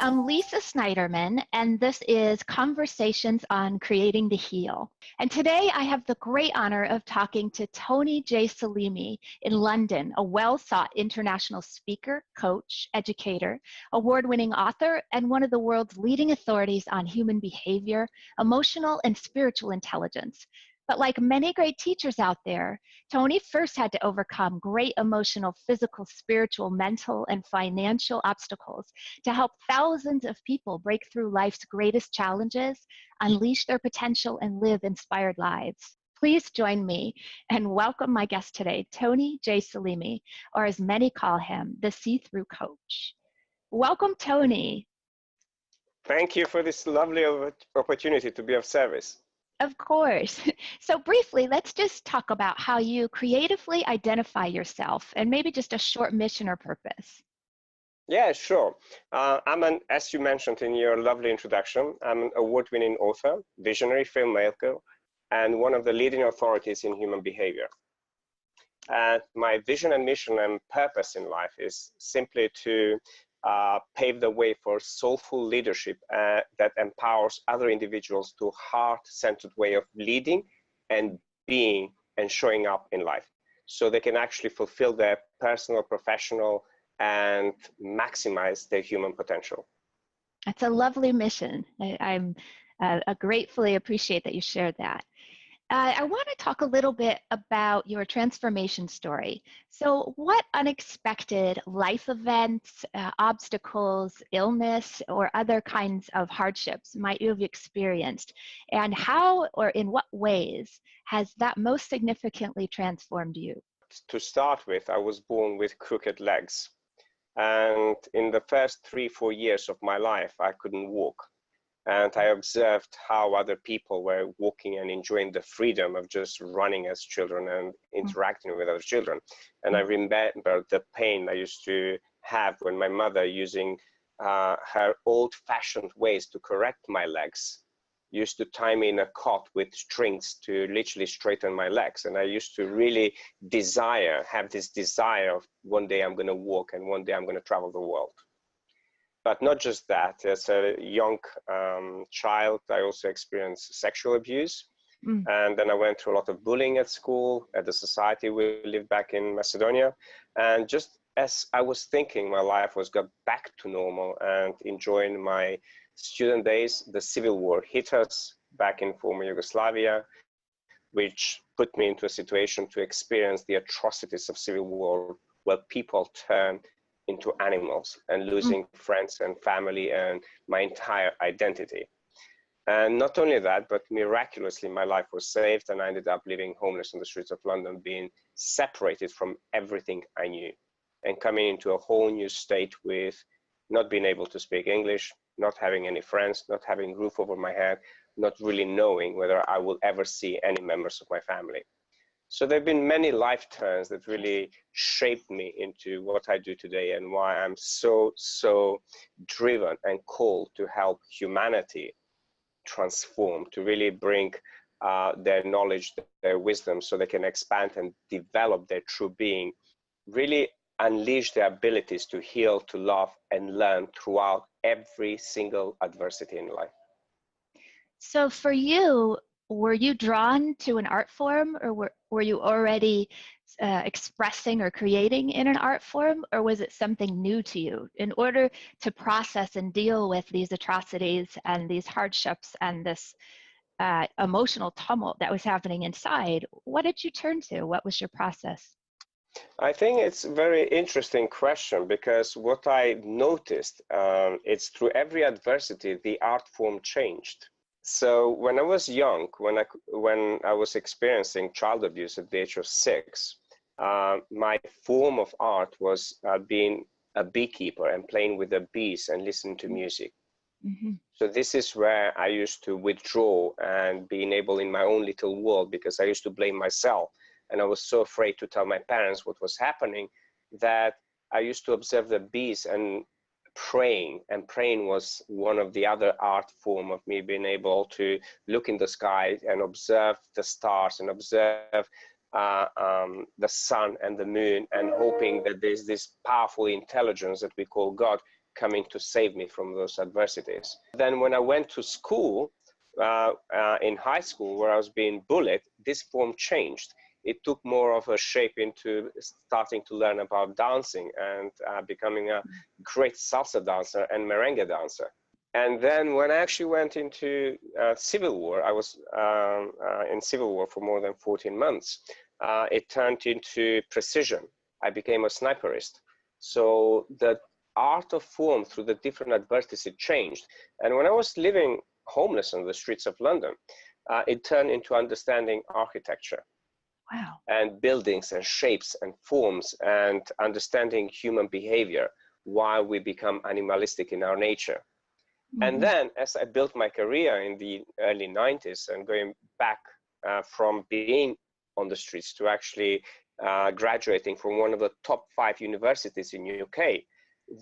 I'm Lisa Snyderman, and this is Conversations on Creating the Heal. And today I have the great honor of talking to Tony J. Selimi in London, a well-sought international speaker, coach, educator, award-winning author, and one of the world's leading authorities on human behavior, emotional and spiritual intelligence. But like many great teachers out there, Tony first had to overcome great emotional, physical, spiritual, mental, and financial obstacles to help thousands of people break through life's greatest challenges, unleash their potential, and live inspired lives. Please join me and welcome my guest today, Tony J. Selimi, or as many call him, the See-Through Coach. Welcome, Tony. Thank you for this lovely opportunity to be of service. Of course. So briefly, let's just talk about how you creatively identify yourself and maybe just a short mission or purpose. Yeah, sure. As you mentioned in your lovely introduction, I'm an award-winning author, visionary filmmaker, and one of the leading authorities in human behavior. My vision and mission and purpose in life is simply to pave the way for soulful leadership that empowers other individuals to a heart-centered way of leading and being and showing up in life, so they can actually fulfill their personal, professional, and maximize their human potential. That's a lovely mission. I gratefully appreciate that you shared that. I want to talk a little bit about your transformation story. So what unexpected life events, obstacles, illness, or other kinds of hardships might you have experienced? And how or in what ways has that most significantly transformed you? To start with, I was born with crooked legs. And in the first 3-4 years of my life, I couldn't walk. And I observed how other people were walking and enjoying the freedom of just running as children and interacting with other children. And I remember the pain I used to have when my mother, using her old-fashioned ways to correct my legs, used to tie me in a cot with strings to literally straighten my legs. And I used to really have this desire of one day I'm going to walk and one day I'm going to travel the world. But not just that, as a young child, I also experienced sexual abuse. And then I went through a lot of bullying at school, at the society we lived back in Macedonia. And just as I was thinking my life was got back to normal and enjoying my student days, the civil war hit us back in former Yugoslavia, which put me into a situation to experience the atrocities of civil war, where people turn into animals and losing friends and family and my entire identity. And not only that, but miraculously my life was saved and I ended up living homeless on the streets of London, being separated from everything I knew and coming into a whole new state with not being able to speak English, not having any friends, not having a roof over my head, not really knowing whether I will ever see any members of my family. So there have been many life turns that really shaped me into what I do today and why I'm so driven and called to help humanity transform, to really bring their knowledge, their wisdom, so they can expand and develop their true being, really unleash their abilities to heal, to love, and learn throughout every single adversity in life. So for you, were you drawn to an art form, or were you already expressing or creating in an art form, or was it something new to you? In order to process and deal with these atrocities and these hardships and this emotional tumult that was happening inside, what did you turn to? What was your process? I think it's a very interesting question, because what I noticed, it's through every adversity, the art form changed. So when I was young, when I was experiencing child abuse at the age of 6, my form of art was being a beekeeper and playing with the bees and listening to music. So this is where I used to withdraw and being able in my own little world, because I used to blame myself. And I was so afraid to tell my parents what was happening that I used to observe the bees and praying. And praying was one of the other art form of me being able to look in the sky and observe the stars and observe the sun and the moon, and hoping that there's this powerful intelligence that we call God coming to save me from those adversities. Then when I went to school, in high school, where I was being bullied, this form changed. It took more of a shape into starting to learn about dancing and becoming a great salsa dancer and merengue dancer. And then when I actually went into civil war, I was in civil war for more than 14 months. It turned into precision. I became a sniperist. So the art of form through the different adversities changed. And when I was living homeless on the streets of London, it turned into understanding architecture. Wow. And buildings and shapes and forms and understanding human behavior, why we become animalistic in our nature. And then as I built my career in the early 90s and going back from being on the streets to actually graduating from one of the top 5 universities in UK,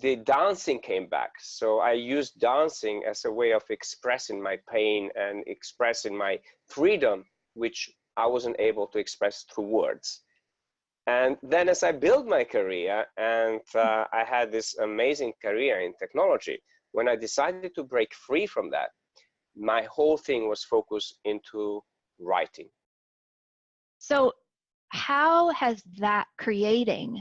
the dancing came back. So I used dancing as a way of expressing my pain and expressing my freedom, which I wasn't able to express through words. And then as I built my career and I had this amazing career in technology, when I decided to break free from that, my whole thing was focused into writing. So how has that creating,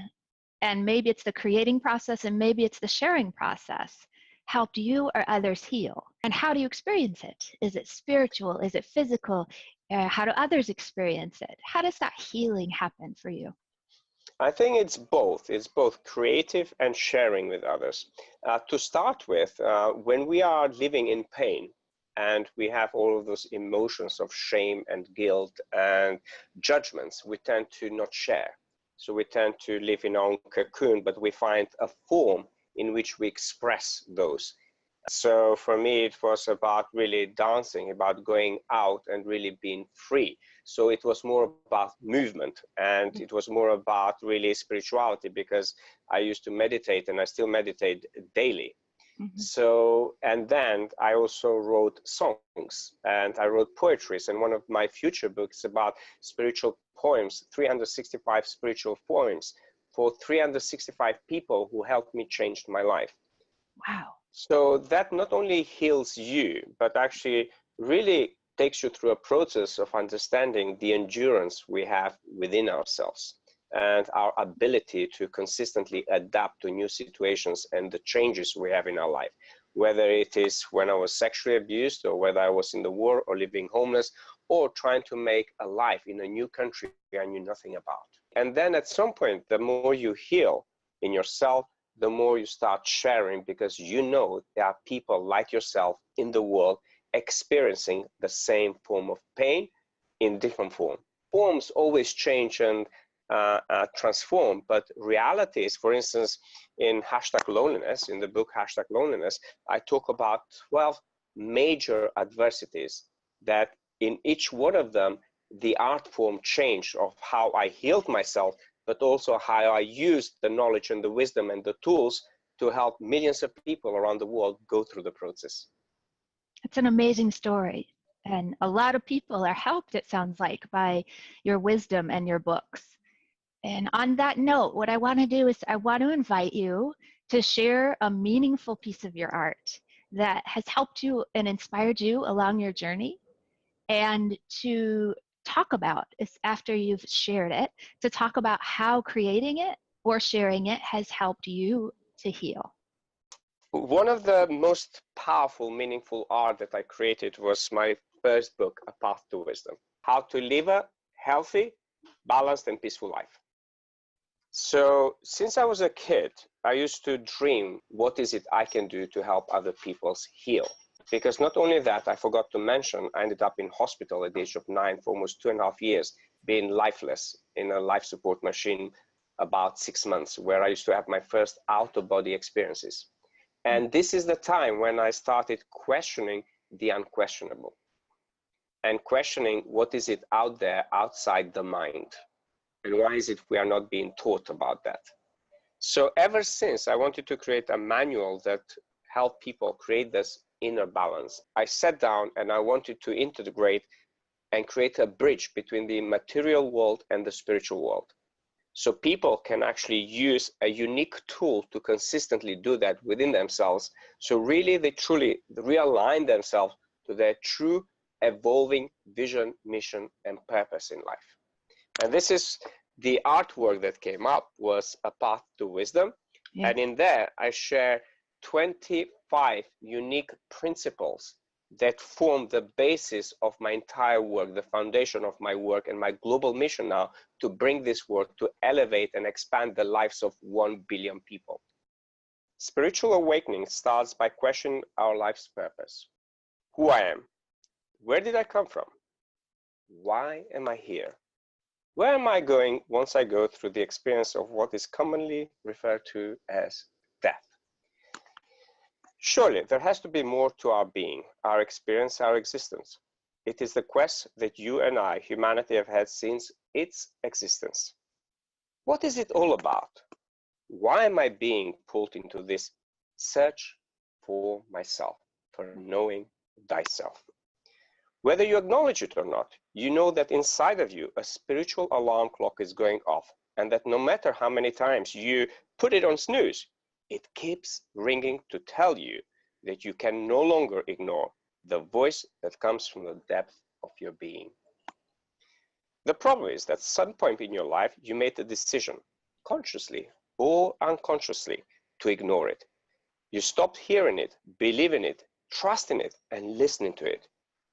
and maybe it's the creating process and maybe it's the sharing process, helped you or others heal? And how do you experience it? Is it spiritual? Is it physical? How do others experience it? How does that healing happen for you? I think it's both. It's both creative and sharing with others. To start with, when we are living in pain and we have all of those emotions of shame and guilt and judgments, we tend to not share. So we tend to live in our own cocoon, but we find a form in which we express those. So for me, it was about really dancing, about going out and really being free. So it was more about movement, and it was more about really spirituality, because I used to meditate and I still meditate daily. So, and then I also wrote songs and I wrote poetries, and one of my future books about spiritual poems, 365 spiritual poems for 365 people who helped me change my life. Wow. So that not only heals you, but actually really takes you through a process of understanding the endurance we have within ourselves and our ability to consistently adapt to new situations and the changes we have in our life, whether it is when I was sexually abused, or whether I was in the war or living homeless, or trying to make a life in a new country I knew nothing about. And then at some point, the more you heal in yourself, the more you start sharing, because you know there are people like yourself in the world experiencing the same form of pain in different form. Forms always change and transform, but realities, for instance, in #loneliness, in the book #loneliness, I talk about 12 major adversities that in each one of them, the art form changed of how I healed myself, but also how I used the knowledge and the wisdom and the tools to help millions of people around the world go through the process. It's an amazing story. And a lot of people are helped, it sounds like, by your wisdom and your books. And on that note, what I want to do is I want to invite you to share a meaningful piece of your art that has helped you and inspired you along your journey, and to talk about, after you've shared it, to talk about how creating it or sharing it has helped you to heal. One of the most powerful, meaningful art that I created was my first book, A Path to Wisdom: How to Live a Healthy, Balanced, and Peaceful Life. So since I was a kid, I used to dream, what is it I can do to help other people heal? Because not only that, I forgot to mention, I ended up in hospital at the age of 9 for almost 2.5 years, being lifeless in a life support machine about 6 months, where I used to have my first out-of-body experiences. And this is the time when I started questioning the unquestionable and questioning what is it out there outside the mind, and why is it we are not being taught about that. So ever since, I wanted to create a manual that helped people create this inner balance. I sat down and I wanted to integrate and create a bridge between the material world and the spiritual world. So people can actually use a unique tool to consistently do that within themselves. So really, they truly realign themselves to their true evolving vision, mission, and purpose in life. And this is the artwork that came up, was A Path to Wisdom. Yeah. And in there, I share 25 unique principles that form the basis of my entire work, the foundation of my work, and my global mission now to bring this work to elevate and expand the lives of 1 billion people. Spiritual awakening starts by questioning our life's purpose. Who I am. Where did I come from? Why am I here? Where am I going once I go through the experience of what is commonly referred to as death? Surely there has to be more to our being, our experience, our existence. It is the quest that you and I, humanity, have had since its existence. What is it all about? Why am I being pulled into this search for myself, for knowing thyself? Whether you acknowledge it or not, you know that inside of you a spiritual alarm clock is going off, and that no matter how many times you put it on snooze, it keeps ringing to tell you that you can no longer ignore the voice that comes from the depth of your being. The problem is that at some point in your life, you made the decision, consciously or unconsciously, to ignore it. You stopped hearing it, believing it, trusting it, and listening to it.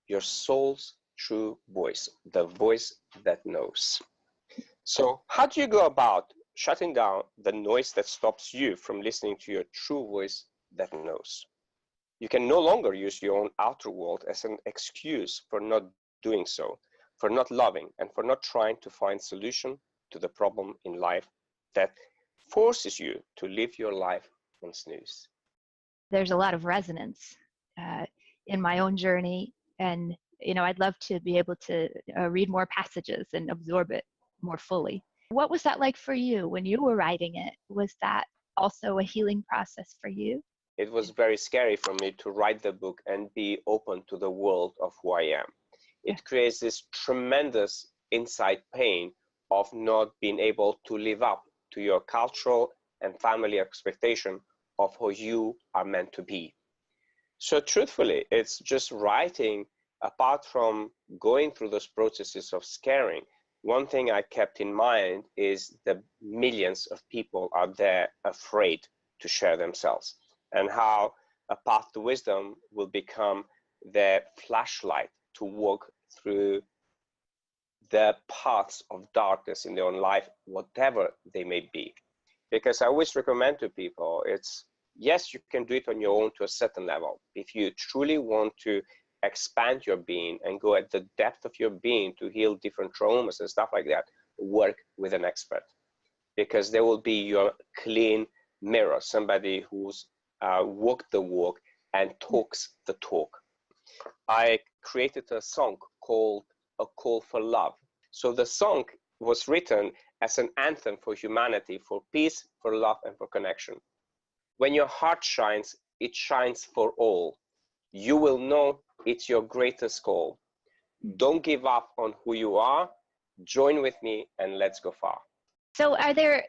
Your soul's true voice, the voice that knows. So how do you go about shutting down the noise that stops you from listening to your true voice that knows? You can no longer use your own outer world as an excuse for not doing so, for not loving, and for not trying to find solution to the problem in life that forces you to live your life on snooze. There's a lot of resonance in my own journey, and I'd love to be able to read more passages and absorb it more fully. What was that like for you when you were writing it? Was that also a healing process for you? It was very scary for me to write the book and be open to the world of who I am. It creates this tremendous inside pain of not being able to live up to your cultural and family expectation of who you are meant to be. So truthfully, it's just writing. Apart from going through those processes of scaring, one thing I kept in mind is the millions of people out there afraid to share themselves, and how A Path to Wisdom will become their flashlight to walk through the paths of darkness in their own life, whatever they may be. Because I always recommend to people, it's, yes, you can do it on your own to a certain level. If you truly want to expand your being and go at the depth of your being to heal different traumas and stuff like that, work with an expert, because they will be your clean mirror, somebody who's walked the walk and talks the talk. I created a song called A Call for Love. So the song was written as an anthem for humanity, for peace, for love, and for connection. When your heart shines, it shines for all. You will know it's your greatest goal. Don't give up on who you are. Join with me and let's go far. So are there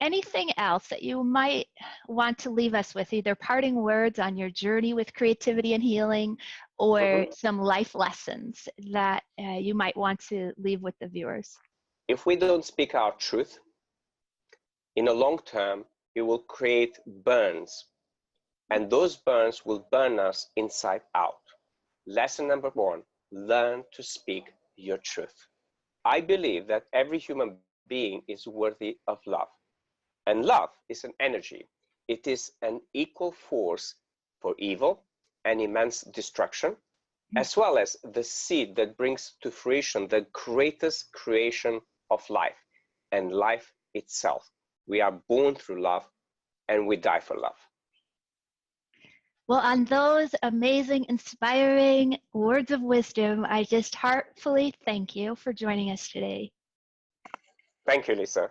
anything else that you might want to leave us with, either parting words on your journey with creativity and healing, or some life lessons that you might want to leave with the viewers? If we don't speak our truth, in a long term, it will create burns, and those burns will burn us inside out. Lesson number one, learn to speak your truth. I believe that every human being is worthy of love. And love is an energy. It is an equal force for evil and immense destruction, as well as the seed that brings to fruition the greatest creation of life, and life itself. We are born through love and we die for love. Well, on those amazing, inspiring words of wisdom, I just heartfully thank you for joining us today. Thank you, Lisa.